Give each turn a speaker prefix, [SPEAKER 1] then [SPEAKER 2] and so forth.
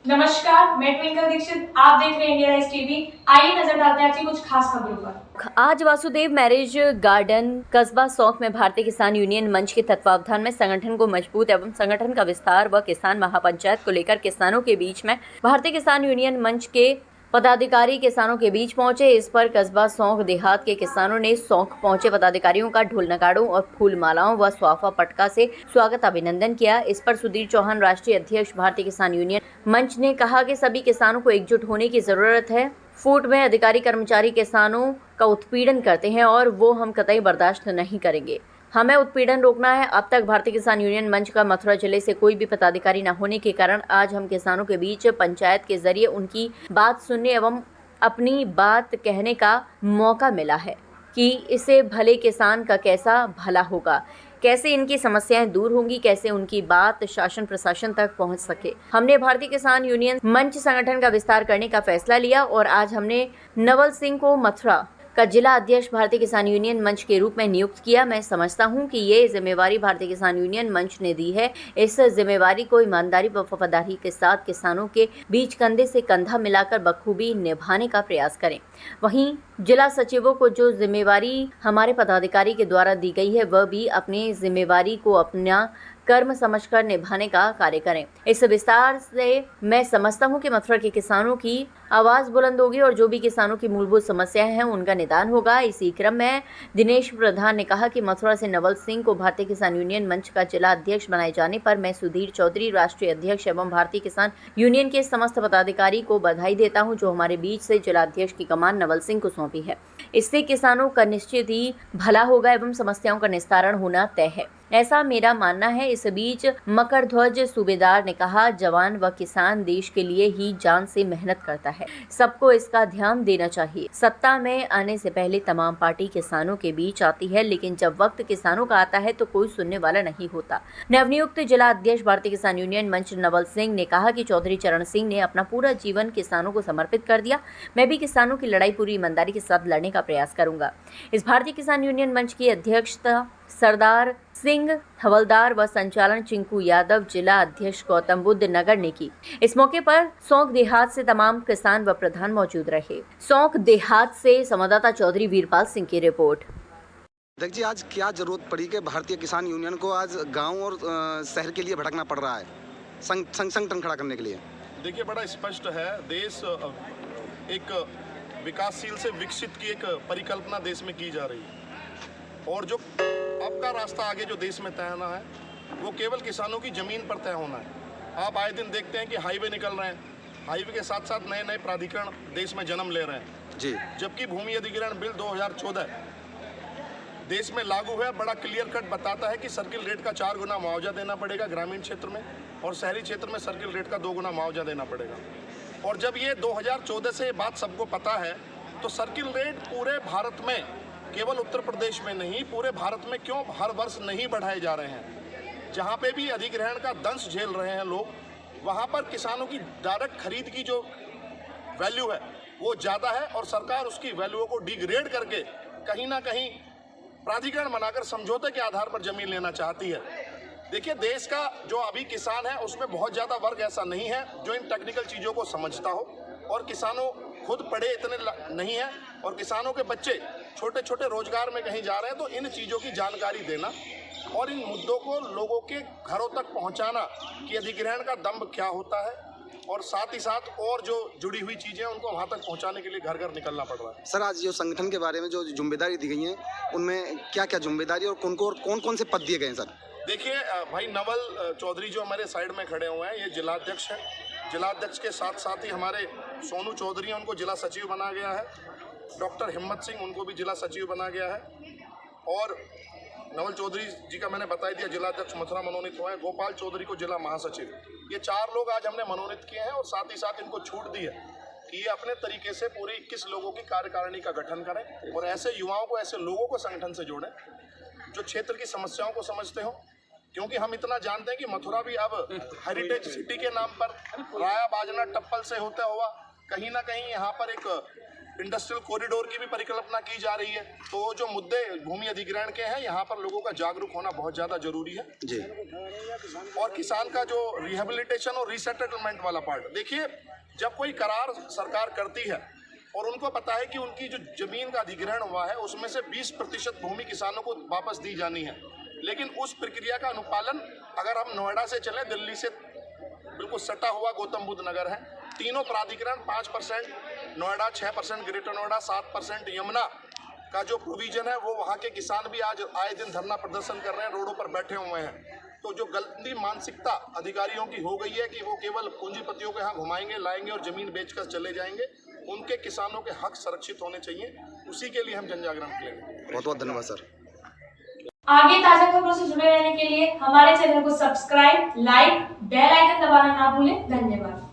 [SPEAKER 1] नमस्कार, मैं ट्विंकल दीक्षित। आप देख रहे हैं इंडिया राइज टीवी। आइए नजर डालते हैं आज की कुछ खास खबरों पर।
[SPEAKER 2] आज वासुदेव मैरिज गार्डन कस्बा सौंख में भारतीय किसान यूनियन मंच के तत्वावधान में संगठन को मजबूत एवं संगठन का विस्तार व किसान महापंचायत को लेकर किसानों के बीच में भारतीय किसान यूनियन मंच के पदाधिकारी किसानों के बीच पहुंचे। इस पर कस्बा सौंख देहात के किसानों ने सौंख पहुंचे पदाधिकारियों का ढोल नगाड़ों और फूल मालाओं व स्वाफा पटका से स्वागत अभिनंदन किया। इस पर सुधीर चौहान, राष्ट्रीय अध्यक्ष भारतीय किसान यूनियन मंच, ने कहा कि सभी किसानों को एकजुट होने की जरूरत है। फूट में अधिकारी कर्मचारी किसानों का उत्पीड़न करते हैं और वो हम कतई बर्दाश्त नहीं करेंगे। हमें उत्पीड़न रोकना है। अब तक भारतीय किसान यूनियन मंच का मथुरा जिले से कोई भी पदाधिकारी न होने के कारण आज हम किसानों के बीच पंचायत के जरिए उनकी बात सुनने एवं अपनी बात कहने का मौका मिला है कि इससे भले किसान का कैसा भला होगा, कैसे इनकी समस्याएं दूर होंगी, कैसे उनकी बात शासन प्रशासन तक पहुंच सके। हमने भारतीय किसान यूनियन मंच संगठन का विस्तार करने का फैसला लिया और आज हमने नवल सिंह को मथुरा का जिला अध्यक्ष भारतीय किसान यूनियन मंच के रूप में नियुक्त किया। मैं समझता हूं कि ये जिम्मेवारी भारतीय किसान यूनियन मंच ने दी है। इस जिम्मेवारी को ईमानदारी व वफादारी के साथ किसानों के बीच कंधे से कंधा मिलाकर बखूबी निभाने का प्रयास करें। वहीं जिला सचिवों को जो जिम्मेवारी हमारे पदाधिकारी के द्वारा दी गई है, वह भी अपनी जिम्मेवारी को अपना कर्म समझकर निभाने का कार्य करें। इस विस्तार से मैं समझता हूं कि मथुरा के किसानों की आवाज बुलंद होगी और जो भी किसानों की मूलभूत समस्याएं हैं उनका निदान होगा। इसी क्रम में दिनेश प्रधान ने कहा कि मथुरा से नवल सिंह को भारतीय किसान यूनियन मंच का जिला अध्यक्ष बनाए जाने पर मैं सुधीर चौधरी, राष्ट्रीय अध्यक्ष एवं भारतीय किसान यूनियन के समस्त पदाधिकारी को बधाई देता हूँ, जो हमारे बीच से जिला अध्यक्ष की कमान नवल सिंह को सौंपी है। इससे किसानों का निश्चित ही भला होगा एवं समस्याओं का निस्तारण होना तय है, ऐसा मेरा मानना है। इस बीच मकर ध्वज सूबेदार ने कहा, जवान व किसान देश के लिए ही जान से मेहनत करता है, सबको इसका ध्यान देना चाहिए। सत्ता में आने से पहले तमाम पार्टी किसानों के बीच आती है, लेकिन जब वक्त किसानों का आता है तो कोई सुनने वाला नहीं होता। नवनियुक्त जिला अध्यक्ष भारतीय किसान यूनियन मंच नवल सिंह ने कहा कि चौधरी चरण सिंह ने अपना पूरा जीवन किसानों को समर्पित कर दिया। मैं भी किसानों की लड़ाई पूरी ईमानदारी के साथ लड़ने का प्रयास करूंगा। इस भारतीय किसान यूनियन मंच की अध्यक्षता सरदार सिंह हवलदार व संचालन चिंकू यादव, जिला अध्यक्ष गौतम बुद्ध नगर ने की। इस मौके पर सौंख देहात से तमाम किसान व प्रधान मौजूद रहे। सौंख देहात से संवाददाता चौधरी वीरपाल सिंह की रिपोर्ट।
[SPEAKER 3] जी, आज क्या जरूरत पड़ी कि भारतीय किसान यूनियन को आज गांव और शहर के लिए भटकना पड़ रहा है संगठन खड़ा करने के लिए?
[SPEAKER 4] देखिए, बड़ा स्पष्ट है, देश एक विकासशील से विकसित की एक परिकल्पना देश में की जा रही है और जो अब का रास्ता आगे जो देश में तय होना है वो केवल किसानों की ज़मीन पर तय होना है। आप आए दिन देखते हैं कि हाईवे निकल रहे हैं, हाईवे के साथ साथ नए नए प्राधिकरण देश में जन्म ले रहे हैं
[SPEAKER 3] जी।
[SPEAKER 4] जबकि भूमि अधिग्रहण बिल 2014 देश में लागू है, बड़ा क्लियर कट बताता है कि सर्किल रेट का 4 गुना मुआवजा देना पड़ेगा ग्रामीण क्षेत्र में और शहरी क्षेत्र में सर्किल रेट का 2 गुना मुआवजा देना पड़ेगा। और जब ये 2014 से बात सबको पता है तो सर्किल रेट पूरे भारत में, केवल उत्तर प्रदेश में नहीं, पूरे भारत में क्यों हर वर्ष नहीं बढ़ाए जा रहे हैं। जहाँ पे भी अधिग्रहण का दंश झेल रहे हैं लोग, वहाँ पर किसानों की डायरेक्ट खरीद की जो वैल्यू है वो ज़्यादा है और सरकार उसकी वैल्यू को डिग्रेड करके कहीं ना कहीं प्राधिकरण बनाकर समझौते के आधार पर जमीन लेना चाहती है। देखिए, देश का जो अभी किसान है उसमें बहुत ज़्यादा वर्ग ऐसा नहीं है जो इन टेक्निकल चीज़ों को समझता हो और किसानों खुद पढ़े इतने नहीं है और किसानों के बच्चे छोटे छोटे रोजगार में कहीं जा रहे हैं। तो इन चीज़ों की जानकारी देना और इन मुद्दों को लोगों के घरों तक पहुंचाना कि अधिग्रहण का दम्भ क्या होता है और साथ ही साथ और जो जुड़ी हुई चीज़ें उनको वहाँ तक पहुँचाने के लिए घर घर निकलना पड़ रहा है।
[SPEAKER 3] सर, आज जो संगठन के बारे में जो जिम्मेदारी दी गई है उनमें क्या क्या जिम्मेदारी और कौन कौन से पद दिए गए हैं सर?
[SPEAKER 4] देखिए भाई, नवल चौधरी जो हमारे साइड में खड़े हुए हैं, ये जिलाध्यक्ष हैं। जिलाध्यक्ष के साथ साथ ही हमारे सोनू चौधरी हैं, उनको जिला सचिव बना गया है। डॉक्टर हिम्मत सिंह, उनको भी जिला सचिव बना गया है। और नवल चौधरी जी का मैंने बता दिया, जिलाध्यक्ष मथुरा मनोनीत हुए हैं। गोपाल चौधरी को जिला महासचिव। ये 4 लोग आज हमने मनोनीत किए हैं और साथ ही साथ इनको छूट दी है कि ये अपने तरीके से पूरी 21 लोगों की कार्यकारिणी का गठन करें और ऐसे युवाओं को, ऐसे लोगों को संगठन से जोड़ें जो क्षेत्र की समस्याओं को समझते हो। क्योंकि हम इतना जानते हैं कि मथुरा भी अब हेरिटेज सिटी के नाम पर राया बाजना टप्पल से होता हुआ कहीं ना कहीं यहाँ पर एक इंडस्ट्रियल कॉरिडोर की भी परिकल्पना की जा रही है। तो जो मुद्दे भूमि अधिग्रहण के हैं, यहाँ पर लोगों का जागरूक होना बहुत ज़्यादा जरूरी है
[SPEAKER 3] जी।
[SPEAKER 4] और किसान का जो रिहेबिलिटेशन और रीसेटलमेंट वाला पार्ट, देखिए जब कोई करार सरकार करती है और उनको पता है कि उनकी जो जमीन का अधिग्रहण हुआ है उसमें से 20% भूमि किसानों को वापस दी जानी है, लेकिन उस प्रक्रिया का अनुपालन अगर हम नोएडा से चलें, दिल्ली से बिल्कुल सटा हुआ गौतम बुद्ध नगर है, तीनों प्राधिकरण 5%, नोएडा 6%, ग्रेटर नोएडा 7%, यमुना का जो प्रोविजन है वो वहाँ के किसान भी आज आए दिन धरना प्रदर्शन कर रहे हैं, रोडों पर बैठे हुए हैं। तो जो गलती मानसिकता अधिकारियों की हो गई है कि वो केवल पूंजीपतियों के यहाँ घुमाएंगे लाएंगे और जमीन बेचकर चले जाएंगे, उनके किसानों के हक संरक्षित होने चाहिए, उसी के लिए हम जन जागरण करेंगे।
[SPEAKER 3] बहुत बहुत धन्यवाद सर।
[SPEAKER 1] आगे ताजा खबरों से जुड़े रहने के लिए हमारे चैनल को सब्सक्राइब, लाइक, बेल आइकन दबाना ना भूलें। धन्यवाद।